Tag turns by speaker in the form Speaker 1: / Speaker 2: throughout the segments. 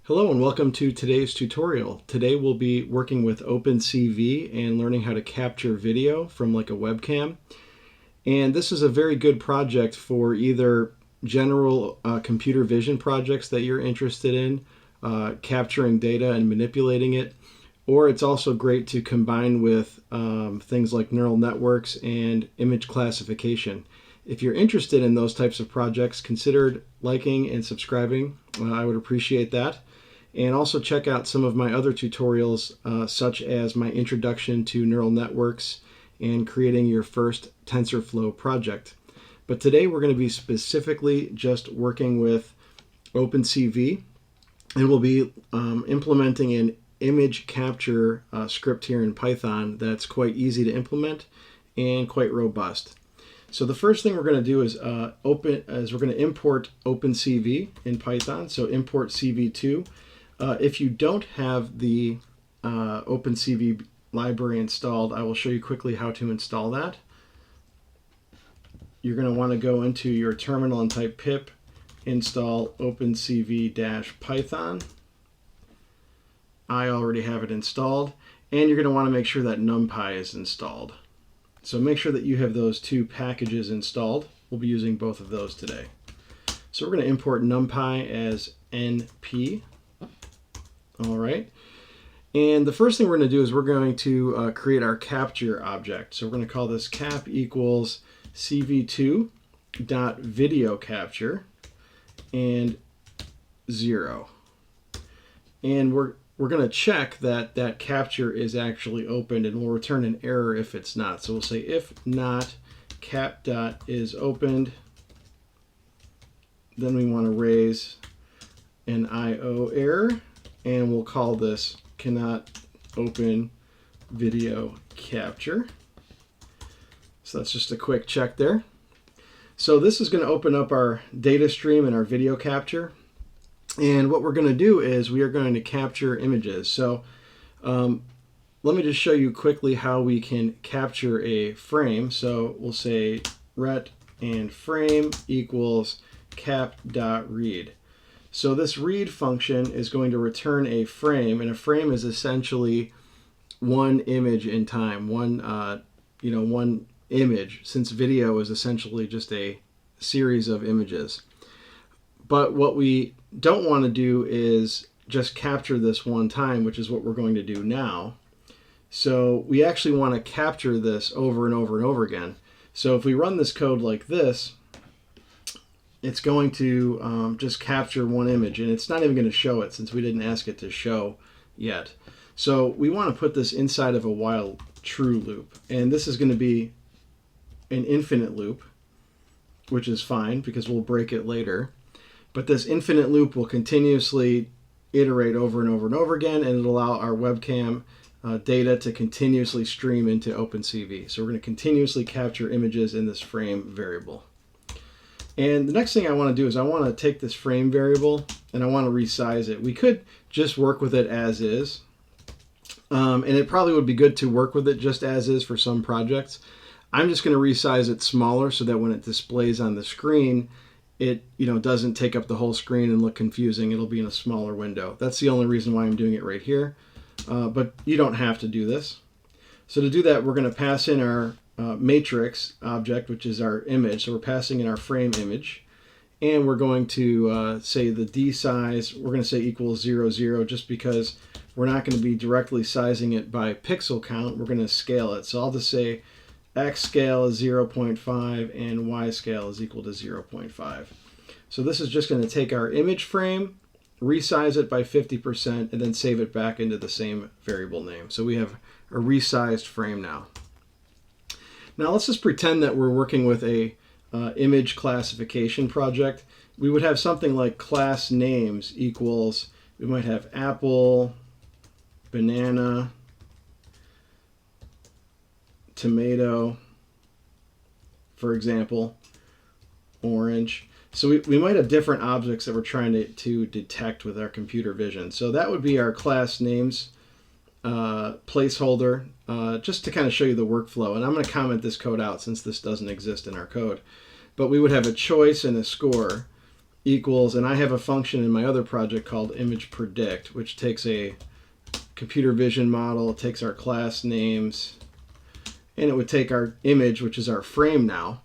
Speaker 1: Hello and welcome to today's tutorial. Today we'll be working with OpenCV and learning how to capture video from like a webcam. And this is a very good project for either general computer vision projects that you're interested in, capturing data and manipulating it, or it's also great to combine with things like neural networks and image classification. If you're interested in those types of projects, consider liking and subscribing. I would appreciate that. And also check out some of my other tutorials, such as my introduction to neural networks and creating your first TensorFlow project. But today we're going to be specifically just working with OpenCV, and we'll be implementing an image capture script here in Python that's quite easy to implement and quite robust. So the first thing we're going to do is we're going to import OpenCV in Python. So import CV2. If you don't have the OpenCV library installed, I will show you quickly how to install that. You're going to want to go into your terminal and type pip install OpenCV-Python. I already have it installed, and you're going to want to make sure that NumPy is installed. So make sure that you have those two packages installed. We'll be using both of those today. So we're going to import NumPy as np. All right. And the first thing we're going to do is we're going to create our capture object. So we're going to call this cap equals cv2.video capture and 0. And we're going to check that that capture is actually opened, and we'll return an error if it's not. So we'll say if not cap.is opened, then we want to raise an IO error, and we'll call this cannot open video capture. So that's just a quick check there. So this is going to open up our data stream and our video capture. And what we're going to do is we are going to capture images. So let me just show you quickly how we can capture a frame. So we'll say ret and frame equals cap.read. So this read function is going to return a frame, and a frame is essentially one image in time, one image, since video is essentially just a series of images. But what we don't want to do is just capture this one time, which is what we're going to do now. So we actually want to capture this over and over and over again. So if we run this code like this, it's going to just capture one image, and it's not even going to show it since we didn't ask it to show yet. So we want to put this inside of a while true loop, and this is going to be an infinite loop, which is fine because we'll break it later. But this infinite loop will continuously iterate over and over and over again, and it'll allow our webcam data to continuously stream into OpenCV. So we're going to continuously capture images in this frame variable. And the next thing I want to do is I want to take this frame variable and I want to resize it. We could just work with it as is. And it probably would be good to work with it just as is for some projects. I'm just going to resize it smaller so that when it displays on the screen, it doesn't take up the whole screen and look confusing. It'll be in a smaller window. That's the only reason why I'm doing it right here. But you don't have to do this. So to do that, we're going to pass in our matrix object, which is our image. So we're passing in our frame image, and we're going to say the D size, we're going to say equals 0, 0, just because we're not going to be directly sizing it by pixel count. We're going to scale it. So I'll just say X scale is 0.5 and Y scale is equal to 0.5. So this is just going to take our image frame, resize it by 50%, and then save it back into the same variable name. So we have a resized frame now. Now let's just pretend that we're working with a image classification project. We would have something like class names equals, we might have apple, banana, tomato, for example, orange. So we might have different objects that we're trying to detect with our computer vision. So that would be our class names placeholder, just to kind of show you the workflow. And I'm going to comment this code out since this doesn't exist in our code. But we would have a choice and a score equals, and I have a function in my other project called image predict, which takes a computer vision model, it takes our class names, and it would take our image, which is our frame now,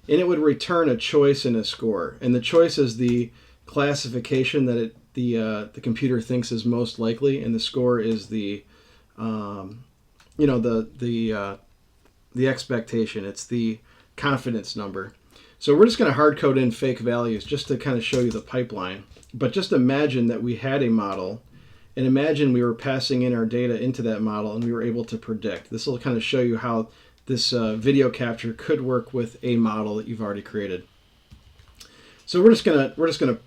Speaker 1: and it would return a choice and a score. And the choice is the classification that the computer thinks is most likely, and the score is the the expectation. It's the confidence number. So we're just going to hard code in fake values just to kind of show you the pipeline. But just imagine that we had a model, and imagine we were passing in our data into that model and we were able to predict. This will kind of show you how this video capture could work with a model that you've already created. So we're just gonna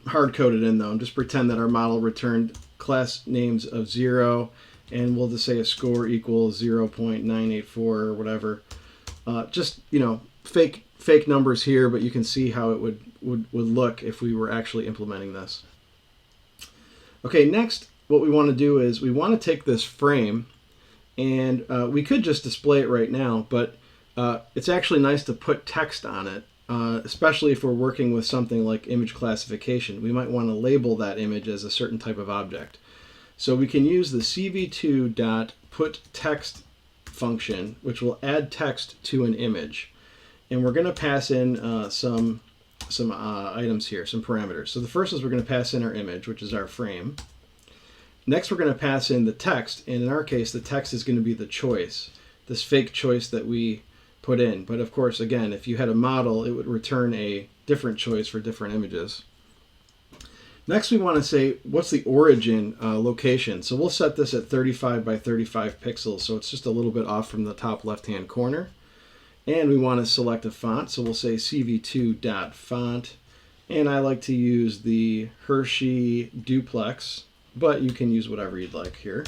Speaker 1: hard code it in though, and just pretend that our model returned class names of 0, and we'll just say a score equals 0.984 or whatever. Just fake numbers here, but you can see how it would look if we were actually implementing this. Okay, next what we want to do is we want to take this frame, and we could just display it right now, but it's actually nice to put text on it, especially if we're working with something like image classification. We might want to label that image as a certain type of object. So we can use the cv2.putText function, which will add text to an image. And we're going to pass in some items here, some parameters. So the first is we're going to pass in our image, which is our frame. Next, we're going to pass in the text, and in our case, the text is going to be the choice, this fake choice that we put in. But of course, again, if you had a model, it would return a different choice for different images. Next, we want to say, what's the origin location? So we'll set this at 35 by 35 pixels, so it's just a little bit off from the top left-hand corner. And we want to select a font, so we'll say cv2.font. And I like to use the Hershey Duplex, but you can use whatever you'd like here.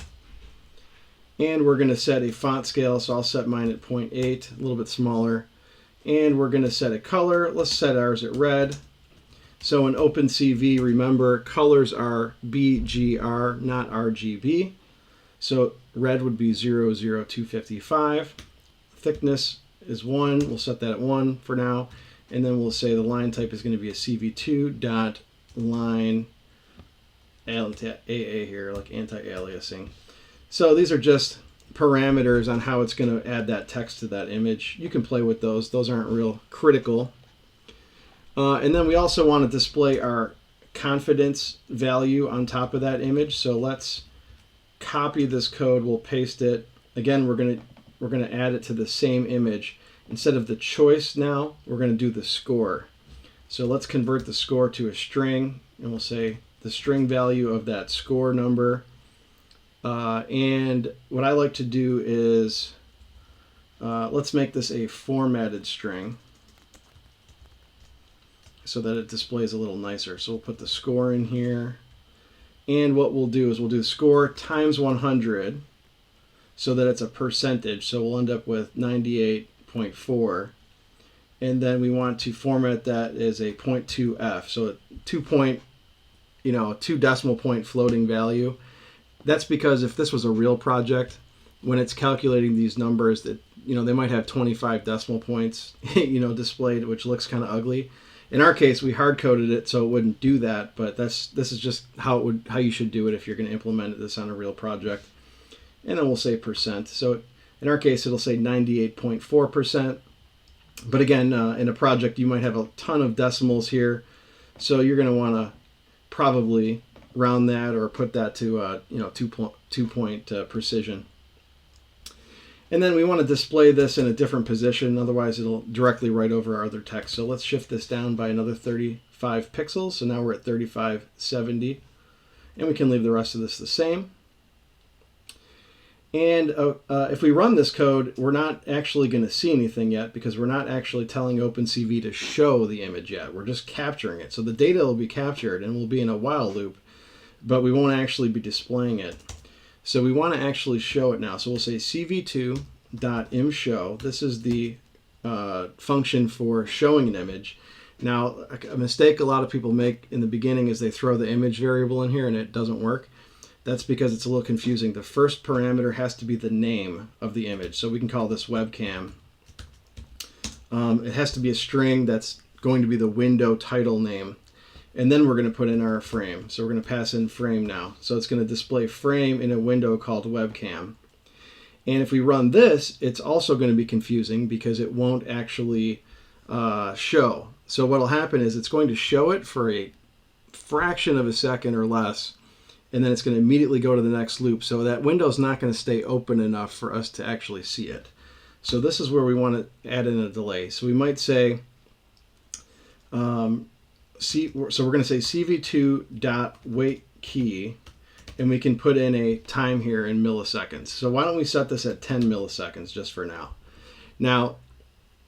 Speaker 1: And we're going to set a font scale, so I'll set mine at 0.8, a little bit smaller. And we're going to set a color. Let's set ours at red. So in OpenCV, remember, colors are BGR, not RGB. So red would be 00255. Thickness is 1. We'll set that at 1 for now. And then we'll say the line type is going to be a cv2.line AA here, like anti-aliasing. So these are just parameters on how it's going to add that text to that image. You can play with those. Those aren't real critical. And then we also want to display our confidence value on top of that image. So let's copy this code. We'll paste it. Again, we're going to add it to the same image. Instead of the choice now, we're going to do the score. So let's convert the score to a string, and we'll say the string value of that score number. And what I like to do is, let's make this a formatted string so that it displays a little nicer. So we'll put the score in here. And what we'll do is we'll do score times 100 so that it's a percentage. So we'll end up with 98.4. And then we want to format that as a 0.2f. So 2 decimal point floating value. That's because if this was a real project, when it's calculating these numbers, that they might have 25 decimal points displayed, which looks kind of ugly. In our case, we hard coded it so it wouldn't do that, but this is just how you should do it if you're going to implement this on a real project. And then we'll say percent. So in our case, it'll say 98.4%. But again, in a project, you might have a ton of decimals here, so you're going to want to probably round that or put that to 2-point precision. And then we want to display this in a different position, otherwise it'll directly write over our other text. So let's shift this down by another 35 pixels. So now we're at 3570, and we can leave the rest of this the same. And if we run this code, we're not actually going to see anything yet because we're not actually telling OpenCV to show the image yet. We're just capturing it. So the data will be captured and we'll be in a while loop, but we won't actually be displaying it. So we want to actually show it now. So we'll say cv2.imShow. This is the function for showing an image. Now, a mistake a lot of people make in the beginning is they throw the image variable in here and it doesn't work. That's because it's a little confusing. The first parameter has to be the name of the image. So we can call this webcam. It has to be a string that's going to be the window title name. And then we're going to put in our frame. So we're going to pass in frame now. So it's going to display frame in a window called webcam. And if we run this, it's also going to be confusing because it won't actually show. So what will happen is it's going to show it for a fraction of a second or less, and then it's going to immediately go to the next loop. So that window is not going to stay open enough for us to actually see it. So this is where we want to add in a delay. So we might say, so we're going to say CV2.wait key, and we can put in a time here in milliseconds. So why don't we set this at 10 milliseconds just for now. Now,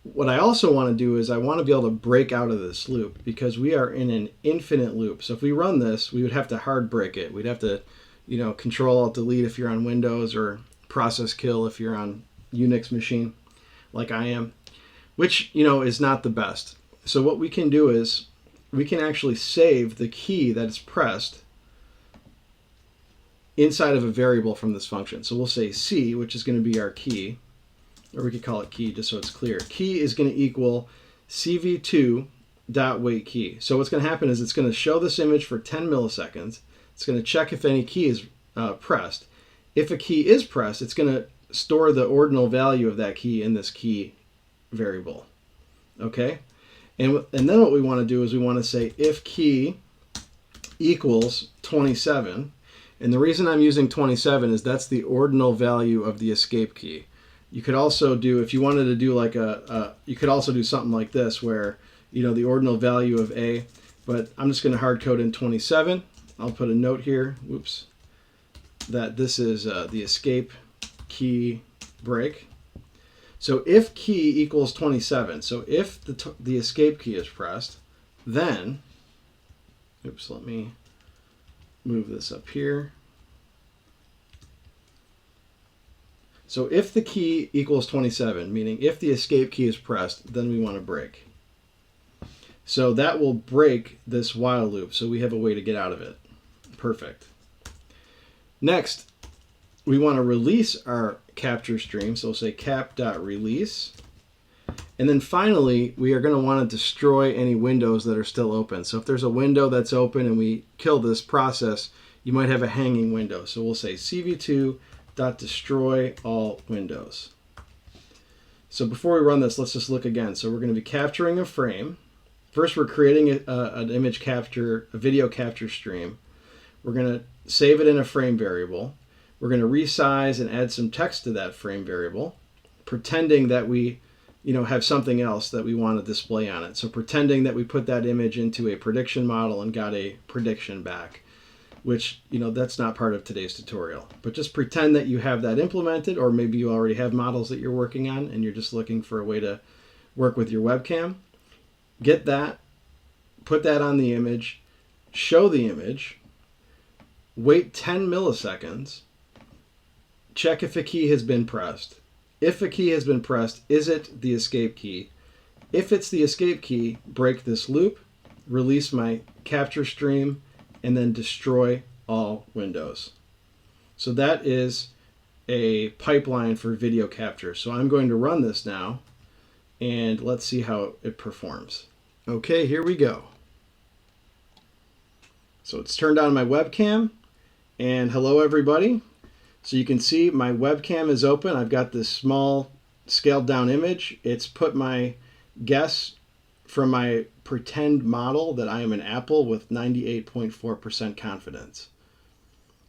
Speaker 1: what I also want to do is I want to be able to break out of this loop because we are in an infinite loop. So if we run this, we would have to hard break it. We'd have to, Control-Alt-Delete if you're on Windows, or process kill if you're on Unix machine like I am, which, is not the best. So what we can do is we can actually save the key that is pressed inside of a variable from this function. So we'll say C, which is going to be our key, or we could call it key just so it's clear. Key is going to equal CV2.wait key. So what's going to happen is it's going to show this image for 10 milliseconds. It's going to check if any key is pressed. If a key is pressed, it's going to store the ordinal value of that key in this key variable. Okay? And then what we want to do is we want to say if key equals 27. And the reason I'm using 27 is that's the ordinal value of the escape key. You could also do, if you wanted to do like you could also do something like this where, the ordinal value of A, but I'm just going to hard code in 27. I'll put a note here, whoops, that this is the escape key break. So if key equals 27, so if the escape key is pressed, then, oops, let me move this up here. So if the key equals 27, meaning if the escape key is pressed, then we want to break. So that will break this while loop, so we have a way to get out of it. Perfect. Next, we want to release our capture stream, so we'll say cap.release. And then finally, we are going to want to destroy any windows that are still open. So if there's a window that's open and we kill this process, you might have a hanging window. So we'll say CV2.destroy all windows. So before we run this, let's just look again. So we're going to be capturing a frame. First, we're creating an image capture, a video capture stream. We're going to save it in a frame variable. We're going to resize and add some text to that frame variable, pretending that we have something else that we want to display on it. So pretending that we put that image into a prediction model and got a prediction back, which, that's not part of today's tutorial. But just pretend that you have that implemented, or maybe you already have models that you're working on and you're just looking for a way to work with your webcam. Get that, put that on the image, show the image, wait 10 milliseconds, check if a key has been pressed. If a key has been pressed, is it the escape key? If it's the escape key, break this loop, release my capture stream, and then destroy all windows. So that is a pipeline for video capture. So I'm going to run this now, and let's see how it performs. Okay, here we go. So it's turned on my webcam, and hello everybody. So you can see my webcam is open. I've got this small scaled down image. It's put my guess from my pretend model that I am an apple with 98.4% confidence.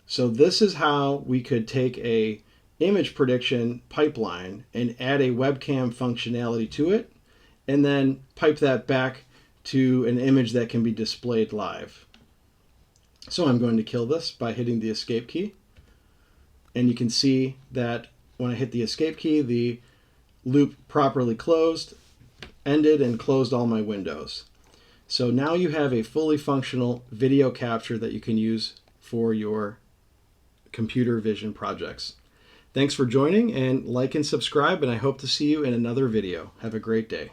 Speaker 1: So this is how we could take a image prediction pipeline and add a webcam functionality to it, and then pipe that back to an image that can be displayed live. So I'm going to kill this by hitting the escape key. And you can see that when I hit the escape key, the loop properly closed, ended, and closed all my windows. So now you have a fully functional video capture that you can use for your computer vision projects. Thanks for joining, and like and subscribe, and I hope to see you in another video. Have a great day.